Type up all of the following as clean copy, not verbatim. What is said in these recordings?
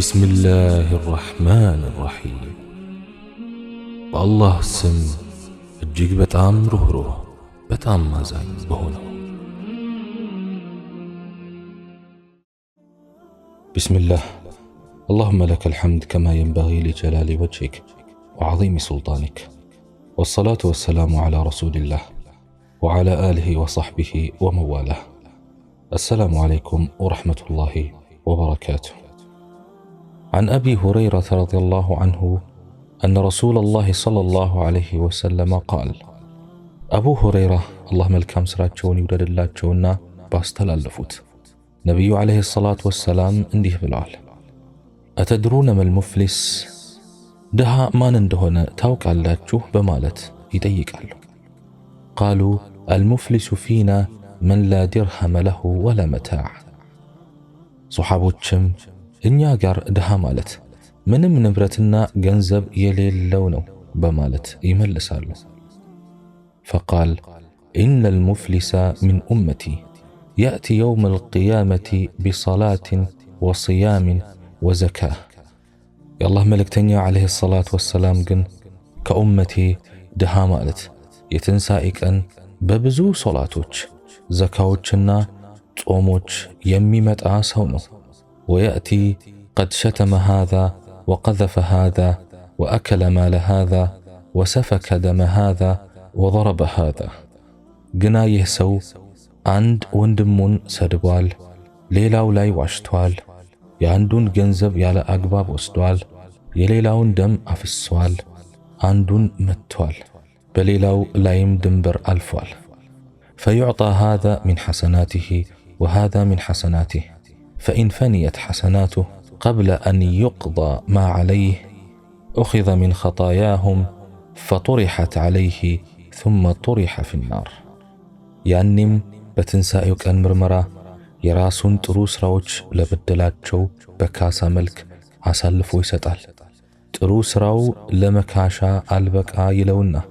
بسم الله الرحمن الرحيم. بالله سم እጅግ በጣም ሩህሩህ በጣም አዛኝ በሆነው بسم الله. اللهم لك الحمد كما ينبغي لجلال وجهك وعظيم سلطانك، والصلاة والسلام على رسول الله وعلى آله وصحبه ومواله. السلام عليكم ورحمة الله وبركاته. عن أبي هريرة رضي الله عنه أن رسول الله صلى الله عليه وسلم قال: أبو هريرة الله ملكام سراتشون يودد الله تشونا باستل اللفوت نبي عليه الصلاة والسلام انديه بالعال: أتدرون ما المفلس؟ دها ما نندهن توقع الله تشوه بمالت يديك له. قالوا: المفلس فينا من لا درهم له ولا متاع. صحابو تشم إنيا قار دها مالت ምንም ንብረትና ገንዘብ የሌለው ነው በማለት ይመልሳሉ። فقال: إن المفلس من أمتي يأتي يوم القيامة بصلاة وصيام وزكاة. يا الله ملكتني عليه الصلاة والسلام قن كأمتي دها مالت يتنسائك أن ببزو صلاتوش زكاوشنا تصوموش يميمت آسهونو، ويأتي قد شتم هذا وقذف هذا وأكل مال هذا وسفك دم هذا وضرب هذا. قنا يهسو عند وندمون سدبوال ليلاو لاي واشتوال يعندون جنزب يالا أقباب وسدوال يليلاون دم أفسوال عندون متوال بليلاو لايم دمبر ألفوال. فيعطى هذا من حسناته وهذا من حسناته، فإن فنيت حسناته قبل أن يقضى ما عليه أخذ من خطاياهم فطرحت عليه ثم طرح في النار. يانم بتنسايك أن مرمرا يراسون تروس راوج لبدلاتشو بكاسا ملك عسالفو يسطال. تروس راو لمكاشا البكا يلونا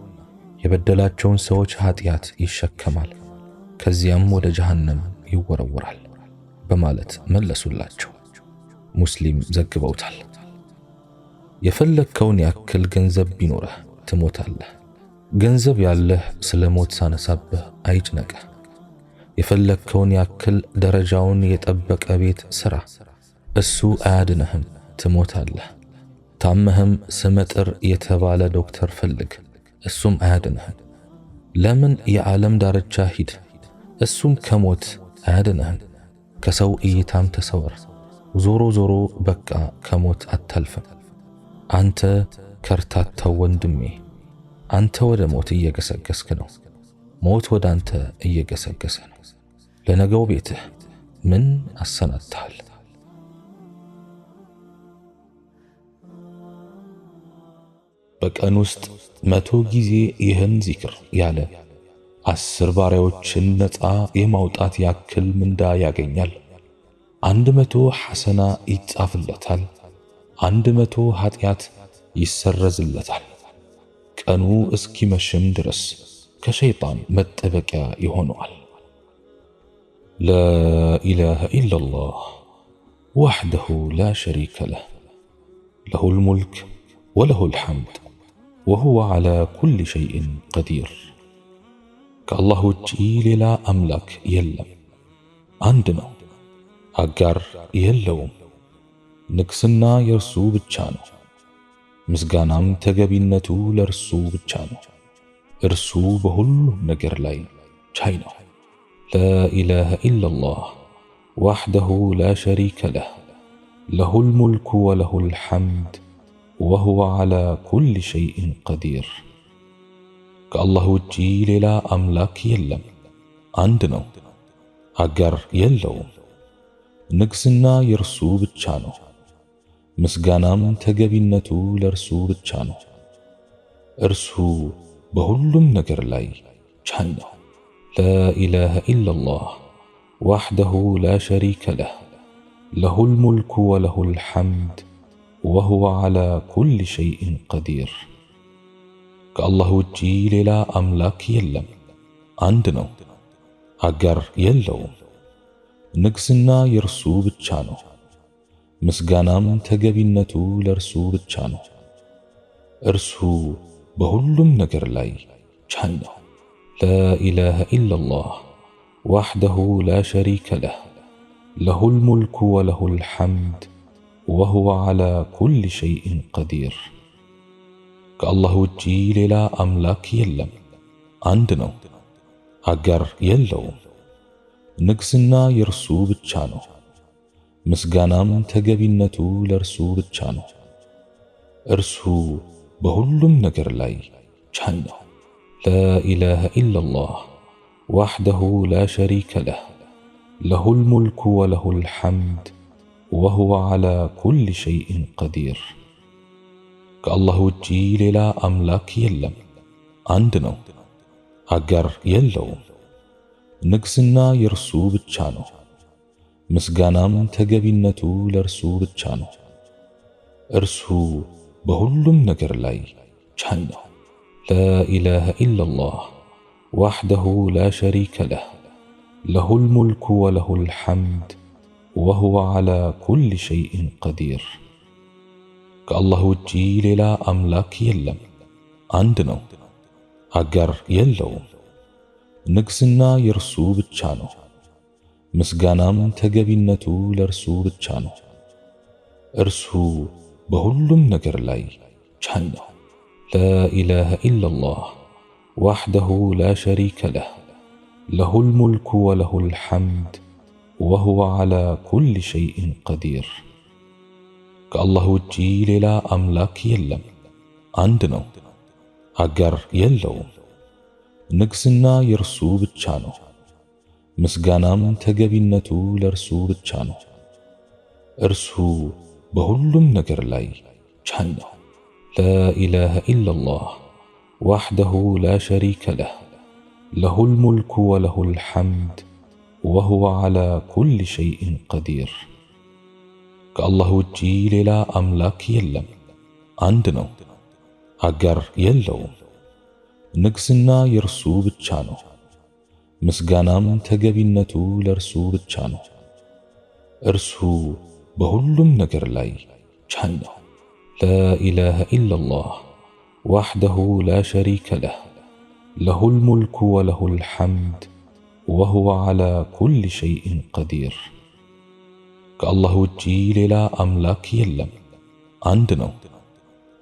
يبدلاتشون سوج هاتيات يشكمال كزيام ود جهنم يورورال بمالت ملسولاتشو ሙስሊም ዘግበውታል። የፈለከውን ያክል ገንዘብ ቢኖርህ ትሞታለህ። ገንዘብ ያለህ ስለሞት ሳነሳብህ አይጭነቅህ። የፈለከውን ያክል ደረጃውን የጠበቀ ቤት ስራ፣ እሱ አያድንህም፣ ትሞታለህ። ታመህም ስመጥር የተባለ ዶክተር ፈልግ፣ እሱም አያድንህም። ለምን የዓለም ዳርቻ ሂድ፣ እሱም ከሞት አያድንህም። ከሰው እይታም ተሰወር፣ ዞሮ ዞሮ በቃ ከሞት አታልፍም። አንተ ከርታታው ወንድሜ፣ አንተ ወደ ሞት እየገሰገስክ ነው። ሞት ወደ አንተ እየገሰገሰ ነው። ለነገው ቤትህ ምን አሰናድተሃል? በቀን ውስጥ 100 ጊዜ ይህን ዚክር ያለ 10 ባሪያዎችን ነፃ የማውጣት ያክል ምንዳ ያገኛል። 100 ሐሰና ይጻፍለታል፣ 100 ኃጢአት ይሰረዝለታል። ቀኑ እስኪመሽም ድረስ ከሸይጣን መጠበቂያ ይሆነዋል። لا إله إلا الله وحده لا شريك له له الملك وله الحمد وهو على كل شيء قدير. كالله وجي لا أملاك يلم عندنا አጋር የለውም። ንግስና የርሱ ብቻ ነው። ምስጋናም ተገቢነቱ ለርሱ ብቻ ነው። እርሱ በሁሉም ነገር ላይ ቻይ ነው። لا إله إلا الله وحده لا شريك له له الملك وله الحمد وهو على كل شيء قدير. كالله وجي لا أملاك يلم عندنا አጋር የለውም። ንግስና የርሱ ብቻ ነው። ምስጋናም ተገቢነቱ ለርሱ ብቻ ነው። እርሱ በሁሉም ነገር ላይ ቻይ ነው። لا إله إلا الله وحده لا شريك له له الملك وله الحمد وهو على كل شيء قدير. كالله وجي لا أملاك يلم عندنا አጋር የለውም። ንግስና የርሱ ብቻ ነው። ምስጋናም ተገቢነቱ ለእርሱ ብቻ ነው። እርሱ በሁሉም ነገር ላይ ቻይ ነው። ላኢላሃ ኢለላህ ወሕደሁ ላ ሸሪከ ለህ ለሁል ሙልኩ ወለሁል ሐምድ ወሁወ ዐላ ኩሊ ሸይኢን ቀዲር። ከአላህ ውጪ ሌላ አምላክ የለም፣ አንድ ነው፣ አጋር የለውም። ንግስና የእርሱ ብቻ ነው። ምስጋናም ተገቢነቱ ለእርሱ ብቻ ነው። እርሱ በሁሉም ነገር ላይ ቻይ ነው። ላኢላሃ ኢለላህ ወሕደሁ ላ ሸሪከ ለህ ለሁል ሙልኩ ወለሁል ሐምድ ወሁወ ዐላ ኩሊ ሸይኢን ቀዲር። ከአላህ ውጪ ሌላ አምላክ የለም፣ አንድ ነው፣ አጋር የለውም። ንግስና የእርሱ ብቻ ነው። ምስጋናም ተገቢነቱ ለእርሱ ብቻ ነው። እርሱ በሁሉም ነገር ላይ ቻይ ነው። ላኢላሃ ኢለላህ ወሕደሁ ላ ሸሪከ ለህ ለሁል ሙልኩ ወለሁል ሐምድ ወሁወ ዐላ ኩሊ ሸይኢን ቀዲር። ከአላህ ውጪ ሌላ አምላክ የለም፣ አንድ ነው፣ አጋር የለውም። ንግስና የእርሱ ብቻ ነው። ምስጋናም ተገቢነቱ ለእርሱ ብቻ ነው። እርሱ በሁሉም ነገር ላይ ቻይ ነው። ላኢላሃ ኢለላህ ወሕደሁ ላ ሸሪከ ለህ ለሁል ሙልኩ ወለሁል ሐምድ ወሁወ ዐላ ኩሊ ሸይኢን ቀዲር። ከአላህ ውጪ ሌላ አምላክ የለም፣ አንድ ነው፣ አጋር የለውም። ንግስና የእርሱ ብቻ ነው። ምስጋናም ተገቢነቱ ለእርሱ ብቻ ነው። እርሱ በሁሉም ነገር ላይ ቻይ ነው። ላኢላሃ ኢለላህ ወሕደሁ ላ ሸሪከ ለህ ለሁል ሙልኩ ወለሁል ሐምድ ወሁወ ዐላ ኩሊ ሸይኢን ቀዲር። ከአላህ ውጪ ሌላ አምላክ የለም፣ አንድ ነው፣ አጋር የለውም። ንግስና የእርሱ ብቻ ነው። ምስጋናም ተገቢነቱ ለእርሱ ብቻ ነው። እርሱ በሁሉም ነገር ላይ ቻይ ነው። ላኢላሃ ኢለላህ ወሕደሁ ላ ሸሪከ ለህ ለሁል ሙልኩ ወለሁል ሐምድ ወሁወ ዐላ ኩሊ ሸይኢን ቀዲር። ከአላህ ውጪ ሌላ አምላክ የለም፣ አንድ ነው፣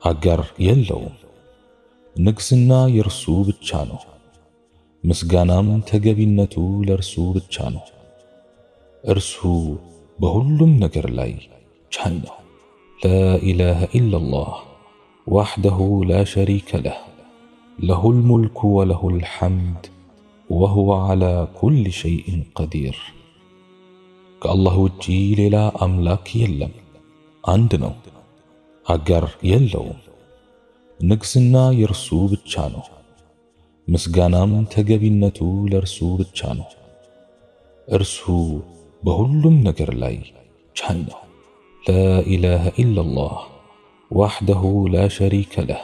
አጋር የለውም። ንግስና የእርሱ ብቻ ነው። ምስጋናም ተገቢነቱ ለእርሱ ብቻ ነው። እርሱ በሁሉም ነገር ላይ ቻይ ነው። ላኢላሃ ኢለላህ ወሕደሁ ላ ሸሪከ ለህ ለሁል ሙልኩ ወለሁል ሐምድ ወሁወ ዐላ ኩሊ ሸይኢን ቀዲር። ከአላህ ውጪ ሌላ አምላክ የለም፣ አንድ ነው፣ አጋር የለውም። ንግስና የእርሱ ብቻ ነው። ምስጋናም ተገቢነቱ ለእርሱ ብቻ ነው። እርሱ በሁሉም ነገር ላይ ቻይ ነው። ላኢላሃ ኢለላህ ወሕደሁ ላ ሸሪከ ለህ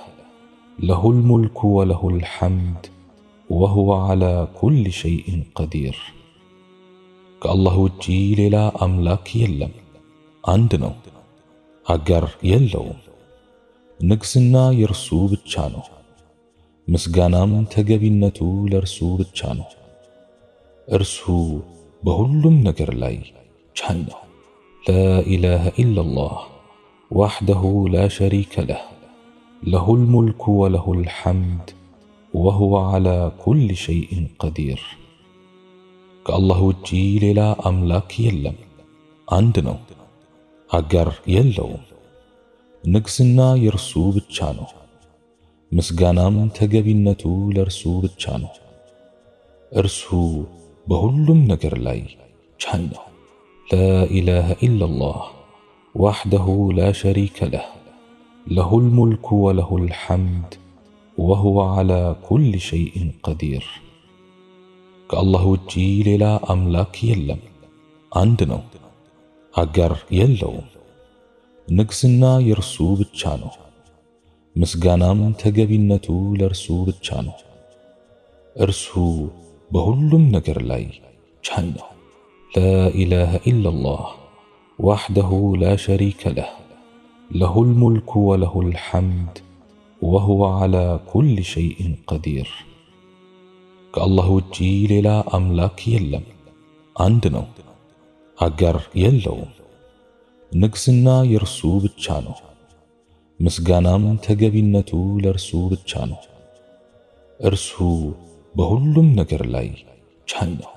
ለሁል ሙልኩ ወለሁል ሐምድ ወሁወ ዐላ ኩሊ ሸይኢን ቀዲር። ከአላህ ውጪ ሌላ አምላክ የለም፣ አንድ ነው፣ አጋር የለውም። ንግስና የእርሱ ብቻ ነው። ምስጋናም ተገቢነቱ ለእርሱ ብቻ ነው። እርሱ በሁሉም ነገር ላይ ቻይ ነው። ላኢላሃ ኢለላህ ወሕደሁ ላ ሸሪከ ለህ ለሁል ሙልኩ ወለሁል ሐምድ ወሁወ ዐላ ኩሊ ሸይኢን ቀዲር። ከአላህ ውጪ ሌላ አምላክ የለም፣ አንድ ነው፣ አጋር የለውም። ንግስና የእርሱ ብቻ ነው። ምስጋናም ተገቢነቱ ለእርሱ ብቻ ነው። እርሱ በሁሉም ነገር ላይ ቻይ ነው። ላኢላሃ ኢለላህ ወሕደሁ ላ ሸሪከ ለህ ለሁል ሙልኩ ወለሁል ሐምድ ወሁወ ዐላ ኩሊ ሸይኢን ቀዲር። ከአላህ ውጪ ሌላ አምላክ የለም፣ አንድ ነው፣ አጋር የለውም። ንግስና የእርሱ ብቻ ነው። ምስጋናም ተገቢነቱ ለእርሱ ብቻ ነው። እርሱ በሁሉም ነገር ላይ ቻይ ነው። ላኢላሃ ኢለላህ وحده لا شريك له، له الملك وله الحمد وهو على كل شيء قدير። ከአላህ ውጪ ሌላ አምላክ የለም፣ አንድ ነው፣ አጋር የለውም። ንግስና የእርሱ ብቻ ነው፣ ምስጋናም ተገቢነቱ ለእርሱ ብቻ ነው። እርሱ በሁሉም ነገር ላይ ቻይ ነው።